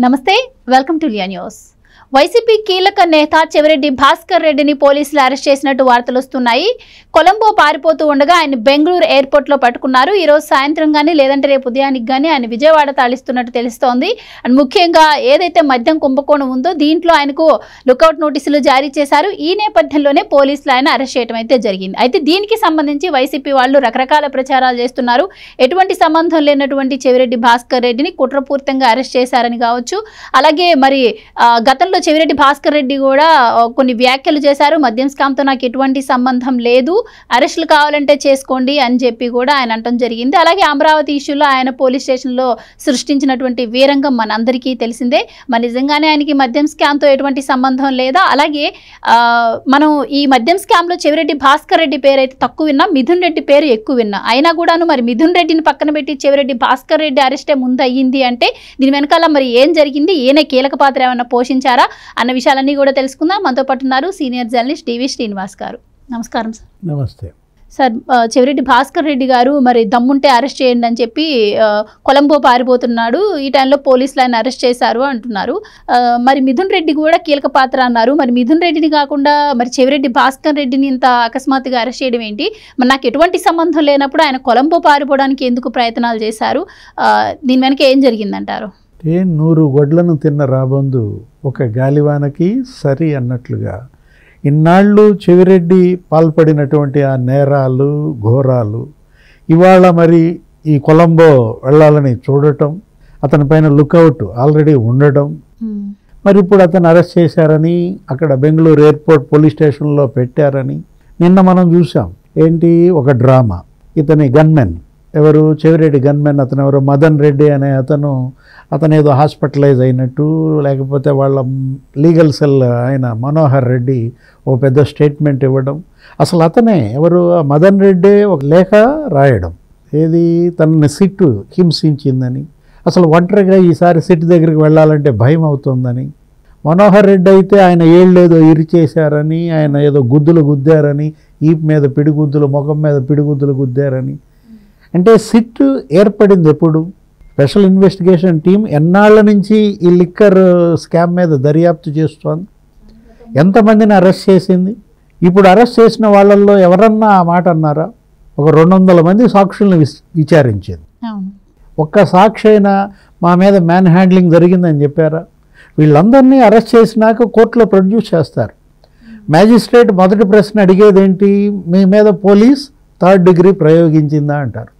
నమస్తే welcome to Liya news. YCP కీలక నేత చెవిరెడ్డి భాస్కర్ రెడ్డిని పోలీసులు అరెస్ట్ చేసినట్టు వార్తలు వస్తున్నాయి. కొలంబో పారిపోతూ ఉండగా ఆయన బెంగళూరు ఎయిర్పోర్ట్ లో పట్టుకున్నారు. ఈ రోజు సాయంత్రం గానీ లేదంటే రేపు ఉదయానికి గానీ ఆయన విజయవాడ తరలిస్తున్నట్టు తెలుస్తోంది. అండ్ ముఖ్యంగా ఏదైతే మద్యం కుంభకోణం ఉందో దీంట్లో ఆయనకు లుకౌట్ నోటీసులు జారీ చేశారు. ఈ నేపథ్యంలోనే పోలీసులు ఆయన అరెస్ట్ చేయడం అయితే జరిగింది. అయితే దీనికి సంబంధించి వైసీపీ వాళ్ళు రకరకాల ప్రచారాలు చేస్తున్నారు. ఎటువంటి సంబంధం లేనటువంటి చెవిరెడ్డి భాస్కర్ రెడ్డిని కుట్రపూరితంగా అరెస్ట్ చేశారని కావచ్చు. అలాగే మరి గతంలో చెవిరెడ్డి భాస్కర్ రెడ్డి కూడా కొన్ని వ్యాఖ్యలు చేశారు. మద్యం స్కామ్తో నాకు ఎటువంటి సంబంధం లేదు, అరెస్టులు కావాలంటే చేసుకోండి అని చెప్పి కూడా ఆయన అనడం జరిగింది. అలాగే అమరావతి ఇష్యూలో ఆయన పోలీస్ స్టేషన్లో సృష్టించినటువంటి వీరంగం మనందరికీ తెలిసిందే. మరి నిజంగానే ఆయనకి మద్యం స్కామ్తో ఎటువంటి సంబంధం లేదా? అలాగే మనం ఈ మద్యం స్కామ్లో చెవిరెడ్డి భాస్కర్ రెడ్డి పేరు అయితే తక్కువ విన్నా, మిథున్ రెడ్డి పేరు ఎక్కువ విన్నా. అయినా కూడాను మరి మిథున్ రెడ్డిని పక్కన పెట్టి చెవిరెడ్డి భాస్కర్ రెడ్డి అరెస్టే ముందు అయ్యింది అంటే దీని వెనకాల మరి ఏం జరిగింది, ఈయన కీలక పాత్ర ఏమన్నా పోషించారా అన్న విషయాలన్నీ కూడా తెలుసుకుందాం. మనతో పాటు ఉన్నారు సీనియర్ జర్నలిస్ట్ డివి శ్రీనివాస్ గారు. నమస్కారం సార్. నమస్తే సార్. చెవిరెడ్డి భాస్కర్ రెడ్డి గారు మరి దమ్ముంటే అరెస్ట్ చేయండి అని చెప్పి కొలంబో పారిపోతున్నాడు, ఈ టైంలో పోలీసులు ఆయన అరెస్ట్ చేశారు అంటున్నారు. మరి మిథున్ రెడ్డి కూడా కీలక పాత్ర అన్నారు. మరి మిథున్ రెడ్డిని కాకుండా మరి చెవిరెడ్డి భాస్కర్ రెడ్డిని ఇంత అకస్మాత్తుగా అరెస్ట్ చేయడం ఏంటి? మరి నాకు ఎటువంటి సంబంధం లేనప్పుడు ఆయన కొలంబో పారిపోవడానికి ఎందుకు ప్రయత్నాలు చేశారు? దీని వెనక ఏం జరిగిందంటారు? 100 గొడ్లను తిన్న రాబందు ఒక గాలివానకి సరి అన్నట్లుగా ఇన్నాళ్ళు చెవిరెడ్డి పాల్పడినటువంటి ఆ నేరాలు ఘోరాలు ఇవాళ మరి ఈ కొలంబో వెళ్ళాలని చూడటం, అతని పైన లుకౌట్ ఆల్రెడీ ఉండడం, మరి ఇప్పుడు అతను అరెస్ట్ చేశారని అక్కడ బెంగళూరు ఎయిర్పోర్ట్ పోలీస్ స్టేషన్లో పెట్టారని నిన్న మనం చూసాం. ఏంటి ఒక డ్రామా. ఇతని గన్మెన్ ఎవరు, చెవిరెడ్డి గన్మెన్ అతను ఎవరు, మదన్ రెడ్డి అనే అతను ఏదో హాస్పిటలైజ్ అయినట్టు, లేకపోతే వాళ్ళ లీగల్ సెల్ ఆయన మనోహర్ రెడ్డి ఓ పెద్ద స్టేట్మెంట్ ఇవ్వడం. అసలు అతనే ఎవరు, మదన్ రెడ్డి ఒక లేఖ రాయడం, ఏది తనని సిట్ హింసించిందని, అసలు ఒంటరిగా ఈసారి సిట్ దగ్గరికి వెళ్ళాలంటే భయం అవుతుందని. మనోహర్ రెడ్డి అయితే ఆయన ఏళ్ళేదో ఇరిచేశారని, ఆయన ఏదో గుద్దులు గుద్దారని, ఈపు మీద పిడిగుద్దులు, ముఖం మీద పిడిగుద్దులు గుద్దారని. అంటే సిట్ ఏర్పడింది ఎప్పుడు? స్పెషల్ ఇన్వెస్టిగేషన్ టీం ఎన్నాళ్ళ నుంచి ఈ లిక్కర్ స్కామ్ మీద దర్యాప్తు చేస్తోంది, ఎంతమందిని అరెస్ట్ చేసింది. ఇప్పుడు అరెస్ట్ చేసిన వాళ్ళల్లో ఎవరన్నా ఆ మాట అన్నారా? ఒక 200 మంది సాక్షులను విచారించింది. ఒక్క సాక్షి అయినా మా మీద మ్యాన్ హ్యాండ్లింగ్ జరిగిందని చెప్పారా? వీళ్ళందరినీ అరెస్ట్ చేసినాక కోర్టులో ప్రొడ్యూస్ చేస్తారు. మ్యాజిస్ట్రేట్ మొదటి ప్రశ్న అడిగేది ఏంటి, మీ మీద పోలీస్ 3rd డిగ్రీ ప్రయోగించిందా అంటారు.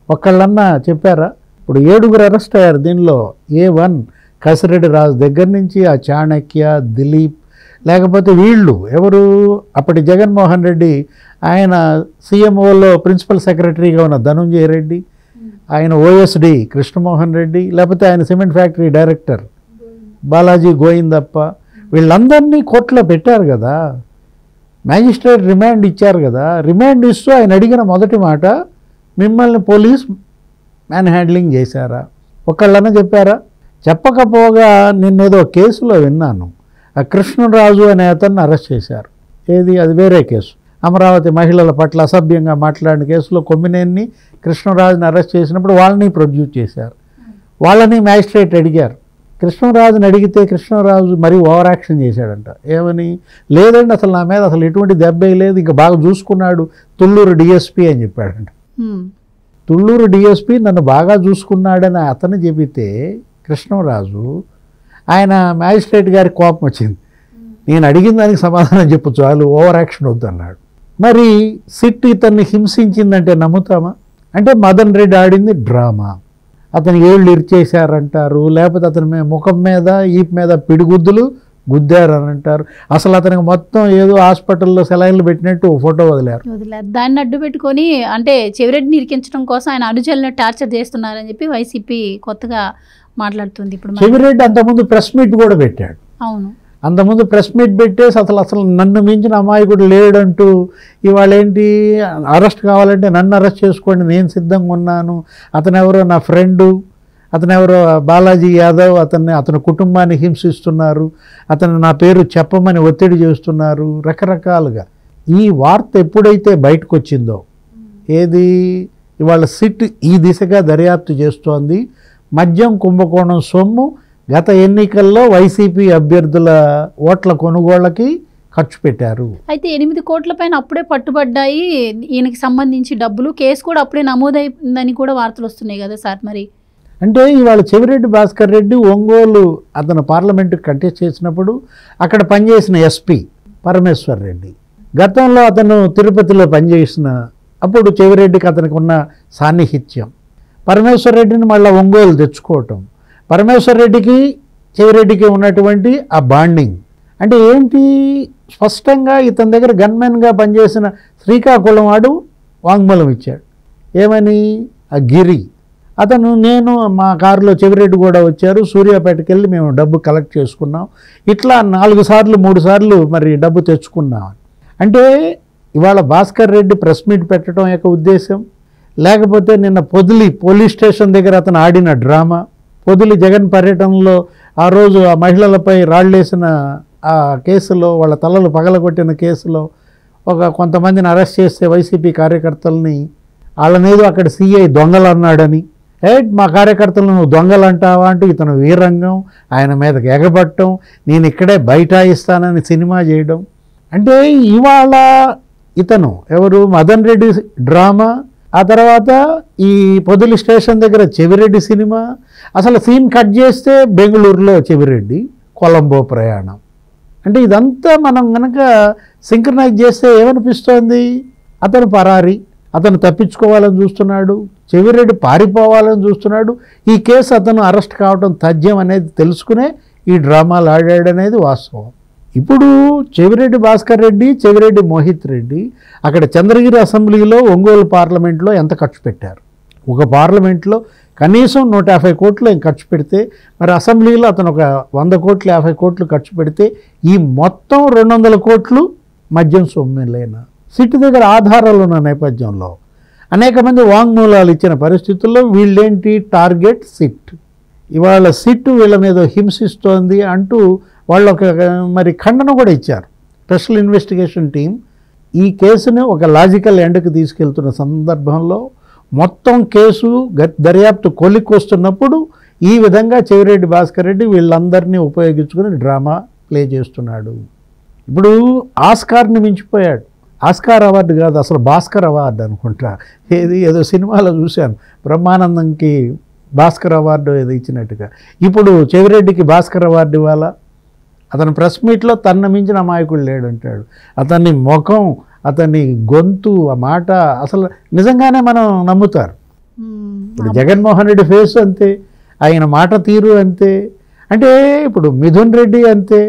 ఒక్కళ్ళన్నా చెప్పారా? ఇప్పుడు 7 అరెస్ట్ అయ్యారు దీనిలో. A1 కసిరెడ్డి రాజు దగ్గర నుంచి ఆ చాణక్య, దిలీప్, లేకపోతే వీళ్ళు ఎవరు, అప్పటి జగన్మోహన్ రెడ్డి ఆయన సీఎంఓలో ప్రిన్సిపల్ సెక్రటరీగా ఉన్న ధనుంజయ రెడ్డి, ఆయన OSD కృష్ణమోహన్ రెడ్డి, లేకపోతే ఆయన cement factory director Balaji Govindappa, వీళ్ళందరినీ కోర్టులో పెట్టారు కదా. మ్యాజిస్ట్రేట్ రిమాండ్ ఇచ్చారు కదా. రిమాండ్ ఇస్తూ ఆయన అడిగిన మొదటి మాట, మిమ్మల్ని పోలీస్ మ్యాన్ హ్యాండ్లింగ్ చేశారా? ఒకళ్ళన్నా చెప్పారా? చెప్పకపోగా నిన్నేదో కేసులో విన్నాను, ఆ కృష్ణరాజు అనే అతన్ని అరెస్ట్ చేశారు. ఏది, అది వేరే కేసు. అమరావతి మహిళల పట్ల అసభ్యంగా మాట్లాడిన కేసులో కొమ్మినేని కృష్ణరాజుని అరెస్ట్ చేసినప్పుడు వాళ్ళని ప్రొడ్యూస్ చేశారు. వాళ్ళని మ్యాజిస్ట్రేట్ అడిగారు. కృష్ణరాజుని అడిగితే కృష్ణరాజు మరీ ఓవర్ యాక్షన్ చేశాడంట. ఏమని, లేదండి అసలు నా మీద అసలు ఎటువంటి దెబ్బే లేదు, ఇంకా బాగా చూసుకున్నాడు తుళ్ళూరు DSP అని చెప్పాడంట. తుళ్ళూరు DSP నన్ను బాగా చూసుకున్నాడని అతను చెబితే కృష్ణరాజు, ఆయన మ్యాజిస్ట్రేట్ గారి కోపం వచ్చింది. నేను అడిగిన దానికి సమాధానం చెప్పు చాలు, ఓవర్ యాక్షన్ వద్దన్నాడు. మరి సిట్ ఇతన్ని హింసించిందంటే నమ్ముతామా? అంటే మదన్ రెడ్డి ఆడింది డ్రామా. అతని ఏళ్ళు ఇరిచేశారంటారు, లేకపోతే అతని ముఖం మీద ఈపు మీద పిడిగుద్దులు గుద్దారని అంటారు. అసలు అతనికి మొత్తం ఏదో హాస్పిటల్లో సెలైన్లు పెట్టినట్టు ఫోటో వదిలారు. దాన్ని అడ్డు పెట్టుకొని అంటే చెవిరెడ్డిని ఇరికించడం కోసం ఆయన అనుచరులను టార్చర్ చేస్తున్నారని చెప్పి వైసీపీ కొత్తగా మాట్లాడుతుంది. ఇప్పుడు చెవిరెడ్డి అంతకుముందు ప్రెస్ మీట్ కూడా పెట్టాడు. అవును, అంతకుముందు ప్రెస్ మీట్ పెట్టేసి అసలు నన్ను మించిన అమాయకుడు లేడంటూ, ఇవాళ ఏంటి అరెస్ట్ కావాలంటే నన్ను అరెస్ట్ చేసుకోండి, నేను సిద్ధంగా ఉన్నాను, అతను ఎవరో నా ఫ్రెండు, అతను ఎవరో బాలాజీ యాదవ్, అతని కుటుంబాన్ని హింసిస్తున్నారు, అతను నా పేరు చెప్పమని ఒత్తిడి చేస్తున్నారు, రకరకాలుగా. ఈ వార్త ఎప్పుడైతే బయటకు వచ్చిందో, ఏది ఇవాళ సిట్ ఈ దిశగా దర్యాప్తు చేస్తోంది, మద్యం కుంభకోణం సొమ్ము గత ఎన్నికల్లో వైసీపీ అభ్యర్థుల ఓట్ల కొనుగోళ్లకి ఖర్చు పెట్టారు. అయితే 8 కోట్ల పైన అప్పుడే పట్టుబడ్డాయి ఈయనకి సంబంధించి డబ్బులు. కేసు కూడా అప్పుడే నమోదైందని కూడా వార్తలు వస్తున్నాయి కదా సార్. మరి అంటే ఇవాళ చెవిరెడ్డి భాస్కర్ రెడ్డి ఒంగోలు అతను పార్లమెంటుకి కంటెస్ట్ చేసినప్పుడు అక్కడ పనిచేసిన ఎస్పీ పరమేశ్వర్ రెడ్డి, గతంలో అతను తిరుపతిలో పనిచేసిన అప్పుడు చెవిరెడ్డికి అతనికి ఉన్న సాన్నిహిత్యం, పరమేశ్వర్ రెడ్డిని మళ్ళీ ఒంగోలు తెచ్చుకోవటం, పరమేశ్వర్ రెడ్డికి చెవిరెడ్డికి ఉన్నటువంటి ఆ బాండింగ్ అంటే ఏంటి, స్పష్టంగా ఇతని దగ్గర గన్మెన్గా పనిచేసిన శ్రీకాకుళం వాడు వాంగ్మూలం ఇచ్చాడు. ఏమని, ఆ గిరి అతను, నేను మా కారులో చెవిరెడ్డి కూడా వచ్చారు, సూర్యాపేటకి వెళ్ళి మేము డబ్బు కలెక్ట్ చేసుకున్నాం, ఇట్లా 4 సార్లు 3 సార్లు మరి డబ్బు తెచ్చుకున్నాం. అంటే ఇవాళ భాస్కర్ రెడ్డి ప్రెస్ మీట్ పెట్టడం యొక్క ఉద్దేశం, లేకపోతే నిన్న పొదిలి పోలీస్ స్టేషన్ దగ్గర అతను ఆడిన డ్రామా, పొదిలి జగన్ పర్యటనలో ఆ రోజు ఆ మహిళలపై రాళ్ళేసిన ఆ కేసులో, వాళ్ళ తలలు పగలగొట్టిన కేసులో కొంతమందిని అరెస్ట్ చేస్తే వైసీపీ కార్యకర్తల్ని వాళ్ళనేదో అక్కడ సిఐ దొంగలు అన్నాడని, మా కార్యకర్తలను నువ్వు దొంగలు అంటావా అంటూ ఇతను వీరంగం, ఆయన మీదకి ఎగబట్టడం, నేను ఇక్కడే బైఠాయిస్తానని సినిమా చేయడం. అంటే ఇవాళ ఇతను ఎవరు, మదన్ రెడ్డి డ్రామా, ఆ తర్వాత ఈ పొదిలి స్టేషన్ దగ్గర చెవిరెడ్డి సినిమా, అసలు సీన్ కట్ చేస్తే బెంగళూరులో చెవిరెడ్డి కొలంబో ప్రయాణం. అంటే ఇదంతా మనం కనుక సింక్రనైజ్ చేస్తే ఏమనిపిస్తోంది, అతను పరారి, అతను తప్పించుకోవాలని చూస్తున్నాడు, చెవిరెడ్డి పారిపోవాలని చూస్తున్నాడు, ఈ కేసు అతను అరెస్ట్ కావడం తథ్యం అనేది తెలుసుకునే ఈ డ్రామాలు ఆడాడనేది వాస్తవం. ఇప్పుడు చెవిరెడ్డి భాస్కర్ రెడ్డి, చెవిరెడ్డి మోహిత్ రెడ్డి అక్కడ చంద్రగిరి అసెంబ్లీలో, ఒంగోలు పార్లమెంట్లో ఎంత ఖర్చు పెట్టారు. ఒక పార్లమెంట్లో కనీసం 150 కోట్లు ఖర్చు పెడితే, మరి అసెంబ్లీలో అతను ఒక 100 కోట్లు 50 కోట్లు ఖర్చు పెడితే, ఈ మొత్తం 200 కోట్లు మద్యం సొమ్ములేనా. సిట్ దగ్గర ఆధారాలు ఉన్న నేపథ్యంలో అనేక మంది వాంగ్మూలాలు ఇచ్చిన పరిస్థితుల్లో వీళ్ళేంటి టార్గెట్ సిట్. ఇవాళ సిట్ వీళ్ళని ఏదో హింసిస్తోంది అంటూ వాళ్ళు ఒక మరి ఖండన కూడా ఇచ్చారు. స్పెషల్ ఇన్వెస్టిగేషన్ టీం ఈ కేసుని ఒక లాజికల్ ఎండ్కి తీసుకెళ్తున్న సందర్భంలో మొత్తం కేసు దర్యాప్తు కొలిక్కొస్తున్నప్పుడు ఈ విధంగా చెవిరెడ్డి భాస్కర్ రెడ్డి వీళ్ళందరినీ ఉపయోగించుకుని డ్రామా ప్లే చేస్తున్నాడు. ఇప్పుడు ఆస్కార్ని మించిపోయాడు. ఆస్కార్ అవార్డు కాదు, అసలు భాస్కర్ అవార్డు అనుకుంటా, ఏదో సినిమాలో చూశాను, బ్రహ్మానందంకి భాస్కర్ అవార్డు ఏదో ఇచ్చినట్టుగా. ఇప్పుడు చెవిరెడ్డికి భాస్కర్ అవార్డు ఇవ్వాలా. అతను ప్రెస్ మీట్లో తన మించిన అమాయకుడు లేడంటాడు. అతని ముఖం, అతని గొంతు, ఆ మాట అసలు నిజంగానే మనం నమ్ముతారు. ఇప్పుడు జగన్మోహన్ రెడ్డి ఫేస్ అంతే, ఆయన మాట తీరు అంతే. అంటే ఇప్పుడు మిథున్ రెడ్డి అంతే,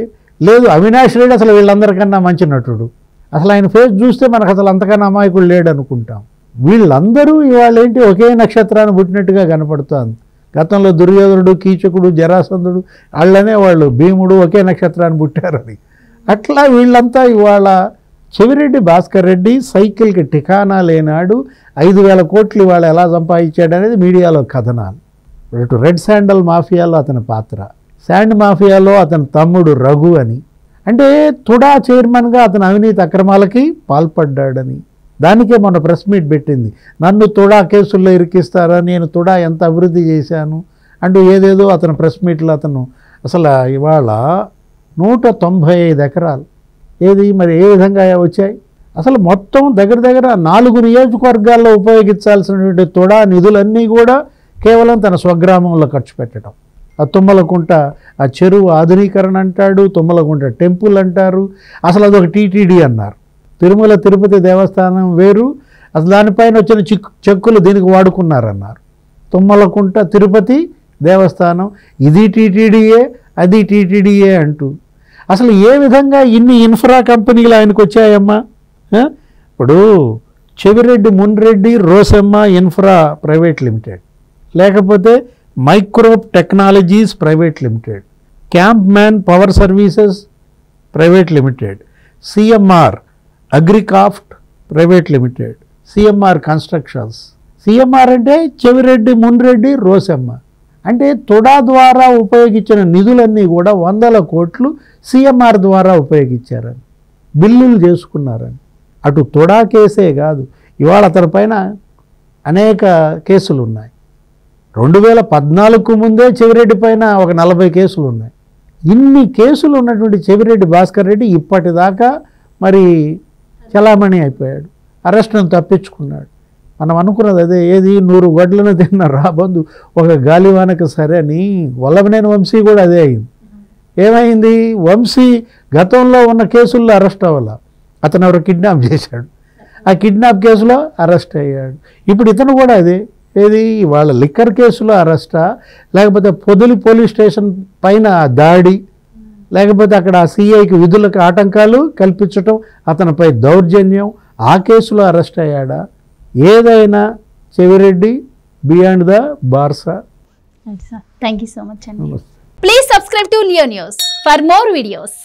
లేదు అవినాష్ రెడ్డి అసలు వీళ్ళందరికన్నా మంచి నటుడు, అసలు ఆయన ఫేస్ చూస్తే మనకు అసలు అంతకన్నా అమాయకుడు లేడు అనుకుంటాం. వీళ్ళందరూ ఇవాళ ఏంటి ఒకే నక్షత్రాన్ని పుట్టినట్టుగా కనపడుతోంది. గతంలో దుర్యోధనుడు, కీచకుడు, జరాసంధుడు వాళ్ళనే వాళ్ళు భీముడు ఒకే నక్షత్రాన్ని పుట్టారని, అట్లా వీళ్ళంతా ఇవాళ చెవిరెడ్డి భాస్కర్ రెడ్డి సైకిల్కి ఠికానా లేనాడు 5,000 కోట్లు ఇవాళ ఎలా సంపాదించాడు అనేది మీడియాలో కథనాలు. ఇటు రెడ్ శాండల్ మాఫియాలో అతని పాత్ర, శాండ్ మాఫియాలో అతని తమ్ముడు రఘు అని, అంటే తుడా చైర్మన్గా అతను అవినీతి అక్రమాలకి పాల్పడ్డాడని, దానికే మొన్న ప్రెస్ మీట్ పెట్టింది. నన్ను తుడా కేసుల్లో ఇరికిస్తారా, నేను తుడా ఎంత అభివృద్ధి చేశాను అంటూ ఏదేదో అతను ప్రెస్ మీట్లో అతను అసలు ఇవాళ 195 ఎకరాలు ఏది మరి ఏ విధంగా వచ్చాయి. అసలు మొత్తం దగ్గర దగ్గర 4 నియోజకవర్గాల్లో ఉపయోగించాల్సినటువంటి తుడా నిధులన్నీ కూడా కేవలం తన స్వగ్రామంలో ఖర్చు పెట్టడం. ఆ తుమ్మలకుంట ఆ చెరువు ఆధునీకరణ అంటాడు, తుమ్మలకుంట టెంపుల్ అంటారు, అసలు అదొక టీటీడీ అన్నారు. తిరుమల తిరుపతి దేవస్థానం వేరు, అసలు దానిపైన వచ్చిన చెక్కులు దీనికి వాడుకున్నారన్నారు. తుమ్మలకుంట తిరుపతి దేవస్థానం ఇది టీటీడీయే, అది టీటీడీయే అంటూ అసలు ఏ విధంగా ఇన్ని ఇన్ఫ్రా కంపెనీలు ఆయనకు వచ్చాయమ్మా. ఇప్పుడు Chevireddy Munreddy Rosemma infra private limited, లేకపోతే మైక్రోప్ technologies private limited, camp man power services private limited, CMR అగ్రికాఫ్ట్ private limited, CMR constructions. CMR అంటే చెవిరెడ్డి మున్రెడ్డి రోసెమ్మ. అంటే తుడా ద్వారా ఉపయోగించిన నిధులన్నీ కూడా 100 కోట్లు సిఎంఆర్ ద్వారా ఉపయోగించారని, బిల్లులు చేసుకున్నారని. అటు తుడా కేసే కాదు, ఇవాళ అతని పైన అనేక కేసులు ఉన్నాయి. 2014కు ముందే చెవిరెడ్డి పైన ఒక 40 కేసులు ఉన్నాయి. ఇన్ని కేసులు ఉన్నటువంటి చెవిరెడ్డి భాస్కర్ రెడ్డి ఇప్పటిదాకా మరి చలామణి అయిపోయాడు, అరెస్టును తప్పించుకున్నాడు. మనం అనుకున్నది అదే, ఏది 100 గొడ్లను తిన్న రాబందు ఒక గాలివానకు సరే అని. వల్లభనేని వంశీ కూడా అదే అయింది. ఏమైంది, వంశీ గతంలో ఉన్న కేసుల్లో అరెస్ట్ అవ్వాల, అతను ఎవరు కిడ్నాప్ చేశాడు, ఆ కిడ్నాప్ కేసులో అరెస్ట్ అయ్యాడు. ఇప్పుడు ఇతను కూడా అదే, ఏది వాళ్ళ లిక్కర్ కేసులో అరెస్టా, లేకపోతే పొదిలి పోలీస్ స్టేషన్ పైన దాడి, లేకపోతే అక్కడ ఆ సిఐకి విధులకు ఆటంకాలు కల్పించటం, అతనిపై దౌర్జన్యం, ఆ కేసులో అరెస్ట్ అయ్యాడా? ఏదైనా Chevireddy beyond the bars. Thank you so much అండి. Please subscribe to Leo news for more videos.